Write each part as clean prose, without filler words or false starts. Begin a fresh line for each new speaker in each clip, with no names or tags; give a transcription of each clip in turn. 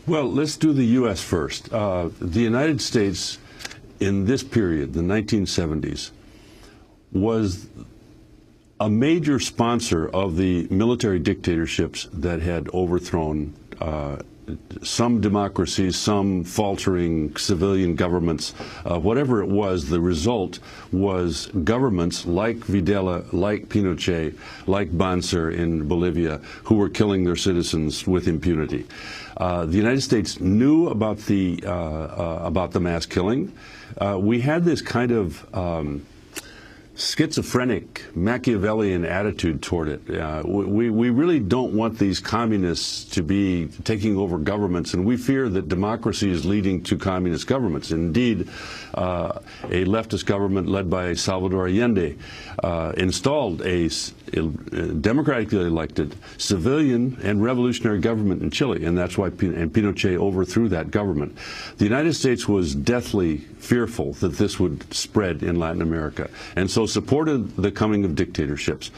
Well, let's do the U.S. first. The United States, in this period, the 1970s, was a major sponsor of the military dictatorships that had overthrown some democracies, some faltering civilian governments. Whatever it was, the result was governments like Videla, like Pinochet, like Banzer in Bolivia, who were killing their citizens with impunity. The United States knew about the mass killing. We had this kind of schizophrenic, Machiavellian attitude toward it. We really don't want these communists to be taking over governments, and we fear that democracy is leading to communist governments. Indeed, a leftist government led by Salvador Allende installed a democratically elected civilian and revolutionary government in Chile, and that's why Pinochet overthrew that government. The United States was deathly fearful that this would spread in Latin America, and so supported the coming of dictatorships.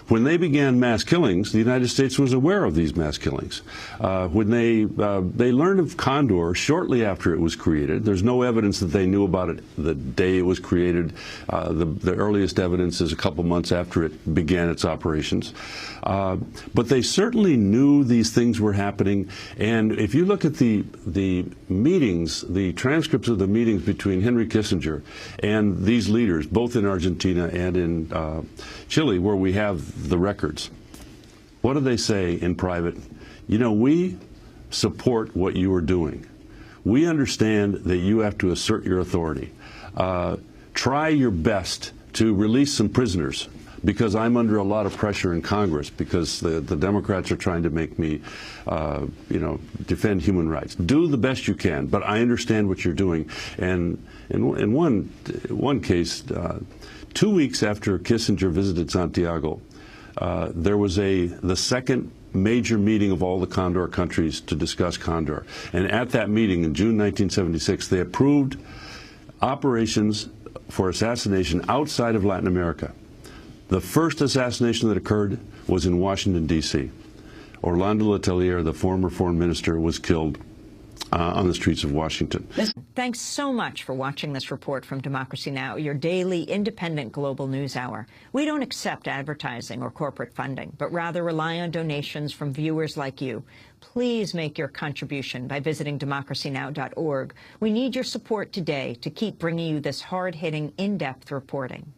When they began mass killings, the United States was aware of these mass killings. When they learned of Condor shortly after it was created, there's no evidence that they knew about it the day it was created. The earliest evidence is a couple months after it began its operations. But they certainly knew these things were happening. And if you look at the meetings, the transcripts of the meetings between Henry Kissinger and these leaders, both in Argentina and in Chile, where we have the records, what do they say in private? You know, we support what you are doing. We understand that you have to assert your authority. Try your best to release some prisoners, because I'm under a lot of pressure in Congress, because the Democrats are trying to make me, defend human rights. Do the best you can, but I understand what you're doing. And in one case, 2 weeks after Kissinger visited Santiago, there was the second major meeting of all the Condor countries to discuss Condor. And at that meeting in June 1976, they approved operations for assassination outside of Latin America. The first assassination that occurred was in Washington, D.C. Orlando Letelier, the former foreign minister, was killed on the streets of Washington.
Thanks so much for watching this report from Democracy Now!, your daily independent global news hour. We don't accept advertising or corporate funding, but rather rely on donations from viewers like you. Please make your contribution by visiting democracynow.org. We need your support today to keep bringing you this hard-hitting, in-depth reporting.